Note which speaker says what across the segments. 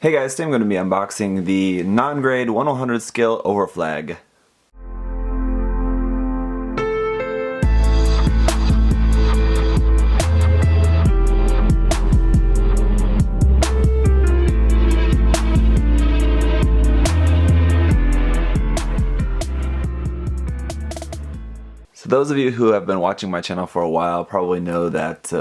Speaker 1: Hey guys, today I'm going to be unboxing the non-grade 1/100 scale overflag. So those of you who have been watching my channel for a while probably know that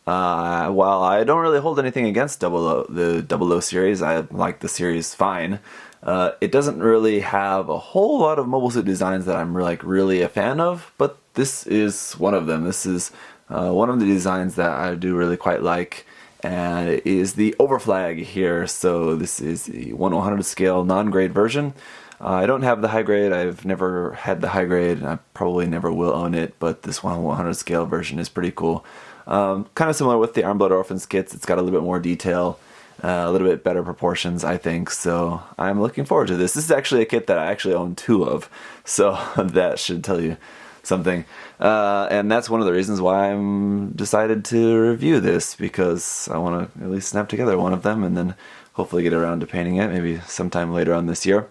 Speaker 1: while I don't really hold anything against the 00 series, I like the series fine. It doesn't really have a whole lot of mobile suit designs that I'm really a fan of, but this is one of them. This is one of the designs that I do really quite like, and it is the overflag here. So this is the 1/100 scale non-grade version. I don't have the high grade. I've never had the high grade, and I probably never will own it, but this 1/100 scale version is pretty cool. Kind of similar with the Armblood Orphans kits. It's got a little bit more detail, a little bit better proportions, I think, so I'm looking forward to this. This is actually a kit that I actually own 2 of, so that should tell you something. And that's one of the reasons why I'm decided to review this, because I want to at least snap together one of them and then hopefully get around to painting it, maybe sometime later on this year.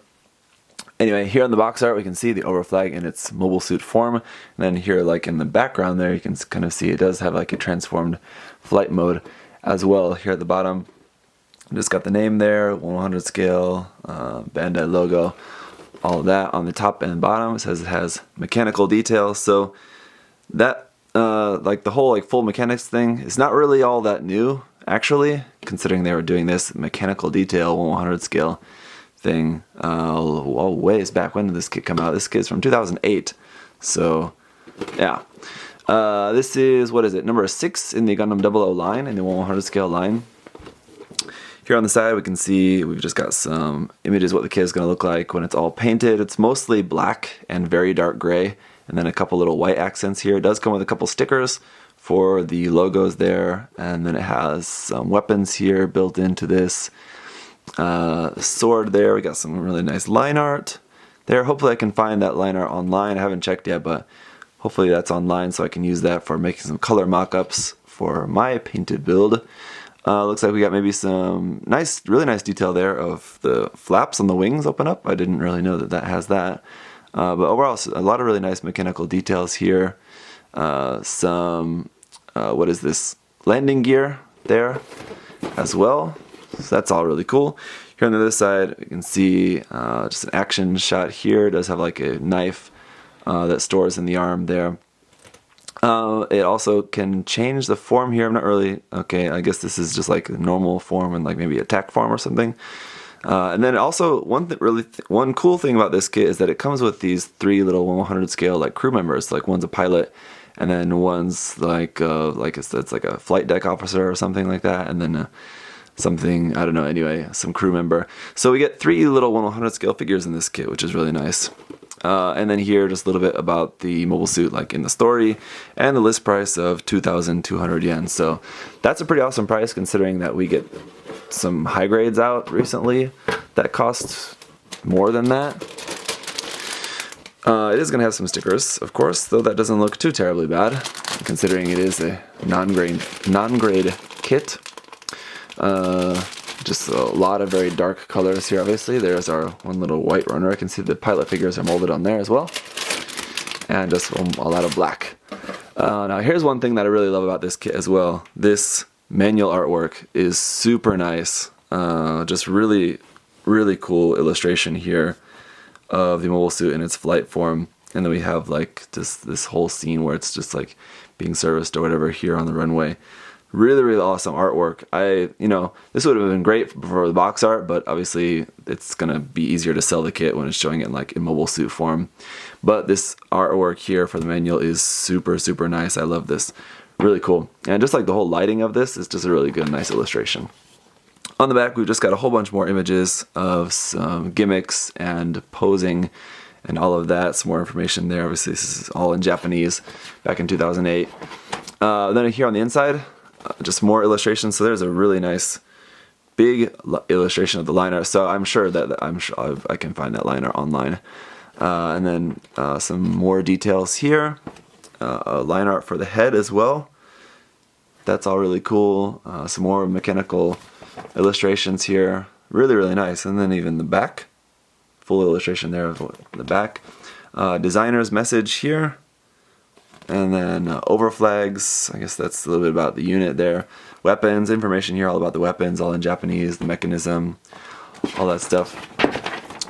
Speaker 1: Anyway, here on the box art we can see the overflag in its mobile suit form, and then here like in the background there you can kind of see it does have like a transformed flight mode as well. Here at the bottom, just got the name there, 1/100 scale, Bandai logo, all of that. On the top and bottom it says it has mechanical details, so that like the whole full mechanics thing is not really all that new actually, considering they were doing this mechanical detail 1/100 scale thing ways back. When did this kit come out? This kit's from 2008, so yeah. This is, what is it, number 6 in the Gundam 00 line, in the 1/100 scale line. Here on the side we can see we've just got some images what the kit is going to look like when it's all painted. It's mostly black and very dark gray, and then a couple little white accents here. It does come with a couple stickers for the logos there, and then it has some weapons here built into this. Sword there. We got some really nice line art there. Hopefully I can find that line art online. I haven't checked yet, but hopefully that's online so I can use that for making some color mock-ups for my painted build. Looks like we got maybe some really nice detail there of the flaps on the wings open up. I didn't really know that that has that. But overall, a lot of really nice mechanical details here. Some, what is this, landing gear there as well. So that's all really cool. Here on the other side, you can see just an action shot here. It does have like a knife that stores in the arm there. It also can change the form here. I'm not really, okay, I guess this is just like a normal form and like maybe attack form or something. And then also one cool thing about this kit is that it comes with these 3 little 1/100 scale like crew members. Like one's a pilot, and then one's like it's like a flight deck officer or something like that, and then something, I don't know, anyway, some crew member. So we get 3 little 1/100 scale figures in this kit, which is really nice. And then here, just a little bit about the mobile suit, like in the story, and the list price of 2,200 yen. So that's a pretty awesome price, considering that we get some high grades out recently that cost more than that. It is going to have some stickers, of course, though that doesn't look too terribly bad, considering it is a non-grade kit. Just a lot of very dark colors here, obviously. There's our one little white runner. I can see the pilot figures are molded on there as well. And just a lot of black. Now here's one thing that I really love about this kit as well. This manual artwork is super nice. Just really, really cool illustration here of the mobile suit in its flight form. And then we have like just this whole scene where it's just like being serviced or whatever here on the runway. Really, really awesome artwork. This would have been great for the box art, but obviously it's gonna be easier to sell the kit when it's showing it like in mobile suit form. But this artwork here for the manual is super, super nice. I love this. Really cool. And just like the whole lighting of this is just a really good, nice illustration. On the back, we've just got a whole bunch more images of some gimmicks and posing and all of that. Some more information there. Obviously, this is all in Japanese back in 2008. Then here on the inside, just more illustrations. So there's a really nice big illustration of the line art. So I'm sure I can find that line art online. And then some more details here. Line art for the head as well. That's all really cool. Some more mechanical illustrations here. Really, really nice. And then even the back. Full illustration there of the back. Designer's message here. And then overflags. I guess that's a little bit about the unit there. Weapons, information here all about the weapons, all in Japanese, the mechanism, all that stuff.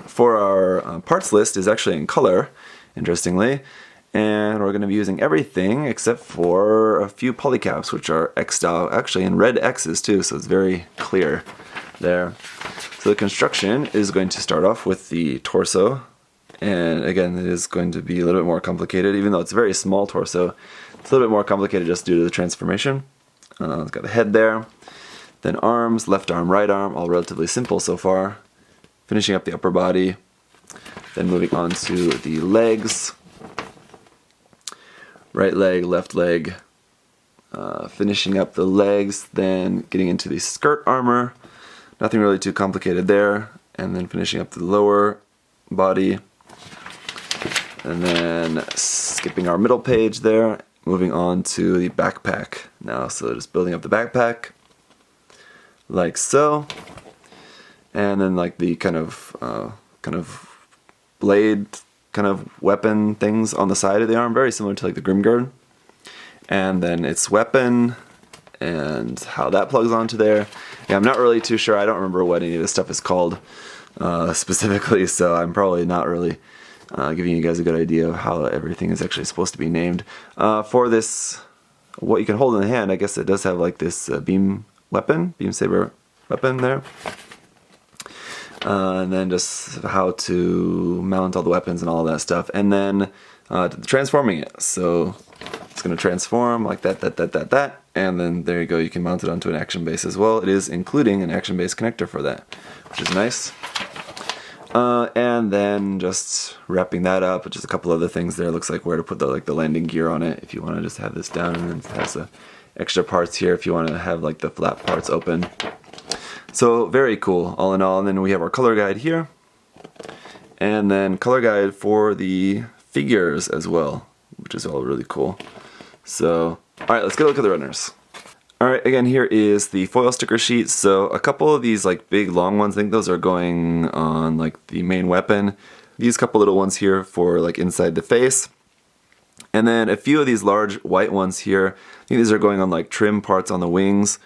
Speaker 1: For our parts list is actually in color, interestingly. And we're going to be using everything except for a few polycaps, which are X'd out, actually in red X's too, so it's very clear there. So the construction is going to start off with the torso. And again, it is going to be a little bit more complicated, even though it's a very small torso. It's a little bit more complicated just due to the transformation. It's got the head there. Then arms, left arm, right arm, all relatively simple so far. Finishing up the upper body. Then moving on to the legs. Right leg, left leg, finishing up the legs, then getting into the skirt armor. Nothing really too complicated there. And then finishing up the lower body. And then skipping our middle page there, moving on to the backpack now. So just building up the backpack, like so. And then like the kind of blade kind of weapon things on the side of the arm, very similar to like the Grimguard. And then its weapon and how that plugs onto there. Yeah, I'm not really too sure. I don't remember what any of this stuff is called specifically, so I'm probably not really giving you guys a good idea of how everything is actually supposed to be named. For this, what you can hold in the hand, I guess it does have like this beam saber weapon there. And then just how to mount all the weapons and all that stuff. And then transforming it. So it's going to transform like that. And then there you go, you can mount it onto an action base as well. It is including an action base connector for that, which is nice. And then just wrapping that up, just a couple other things there. It looks like where to put the landing gear on it if you want to just have this down. And then it has the extra parts here if you want to have like the flap parts open. So very cool, all in all. And then we have our color guide here. And then color guide for the figures as well, which is all really cool. So, alright, let's get a look at the runners. Alright, again, here is the foil sticker sheet. So a couple of these like big long ones, I think those are going on like the main weapon. These couple little ones here for like inside the face. And then a few of these large white ones here. I think these are going on like trim parts on the wings.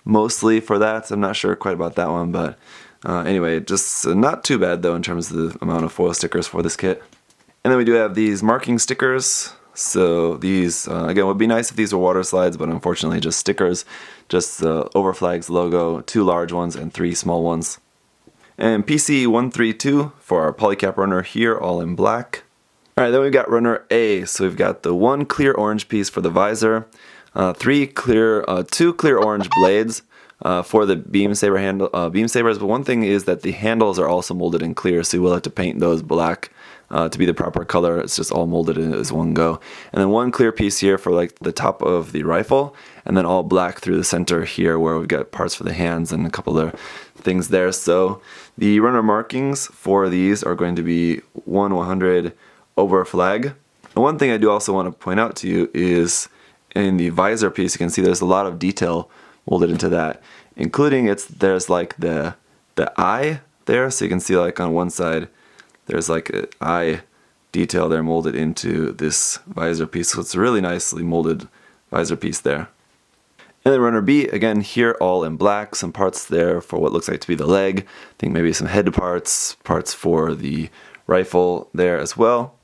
Speaker 1: Mostly for that. I'm not sure quite about that one, but anyway, just not too bad though in terms of the amount of foil stickers for this kit. And then we do have these marking stickers. So these, again, would be nice if these were water slides, but unfortunately just stickers. Just the Overflags logo, 2 large ones and 3 small ones. And PC132 for our polycap runner here, all in black. Alright, then we've got runner A. So we've got the 1 clear orange piece for the visor. 2 clear orange blades for the beam sabers. But one thing is that the handles are also molded in clear, so you will have to paint those black to be the proper color. It's just all molded in as one go. And then 1 clear piece here for like the top of the rifle, and then all black through the center here where we've got parts for the hands and a couple other things there. So the runner markings for these are going to be 1/100 over flag. And one thing I do also want to point out to you is in the visor piece, you can see there's a lot of detail molded into that, including there's like the eye there, so you can see like on one side there's like an eye detail there molded into this visor piece, so it's a really nicely molded visor piece there. And then runner B, again here all in black, some parts there for what looks like to be the leg. I think maybe some head parts for the rifle there as well.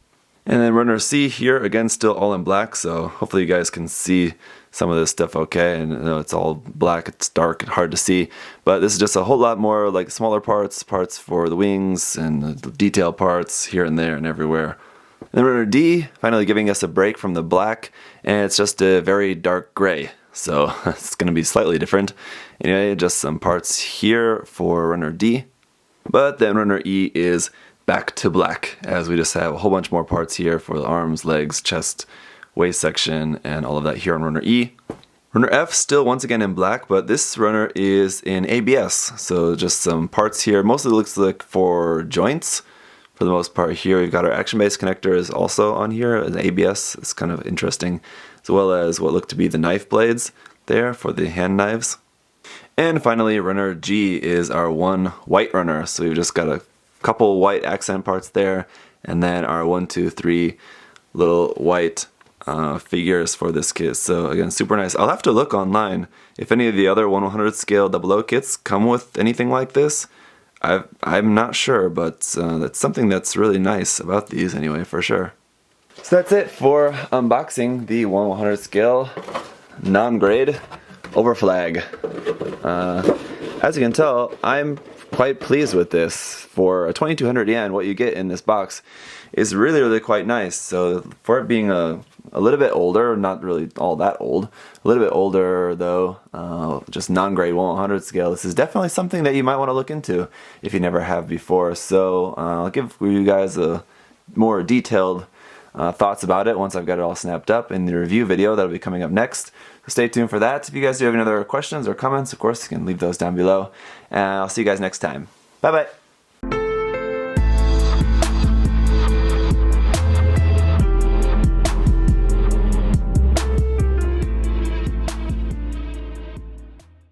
Speaker 1: And then runner C here, again, still all in black, so hopefully you guys can see some of this stuff okay. And I know it's all black, it's dark and hard to see, but this is just a whole lot more like smaller parts for the wings and the detail parts here and there and everywhere. And then runner D, finally giving us a break from the black, and it's just a very dark gray, so it's going to be slightly different. Anyway, just some parts here for runner D, but then runner E is back to black, as we just have a whole bunch more parts here for the arms, legs, chest, waist section, and all of that here on runner E. Runner F still once again in black, but this runner is in ABS, so just some parts here. Mostly looks like for joints for the most part here. We've got our action base connector is also on here as ABS. It's kind of interesting, as well as what look to be the knife blades there for the hand knives. And finally, runner G is our one white runner. So we've just got a couple white accent parts there, and then our 1, 2, 3 little white figures for this kit. So again, super nice. I'll have to look online if any of the other 1/100 scale 00 kits come with anything like this. I'm not sure, but that's something that's really nice about these anyway, for sure. So that's it for unboxing the 1/100 scale non-grade overflag. As you can tell, I'm quite pleased with this. For a 2200 yen, what you get in this box is really, really quite nice. So for it being a little bit older, not really all that old, a little bit older though, just non-grade 1/100 scale, this is definitely something that you might want to look into if you never have before. So I'll give you guys a more detailed thoughts about it once I've got it all snapped up in the review video that'll be coming up next. So stay tuned for that. If you guys do have any other questions or comments, of course, you can leave those down below. And I'll see you guys next time. Bye bye.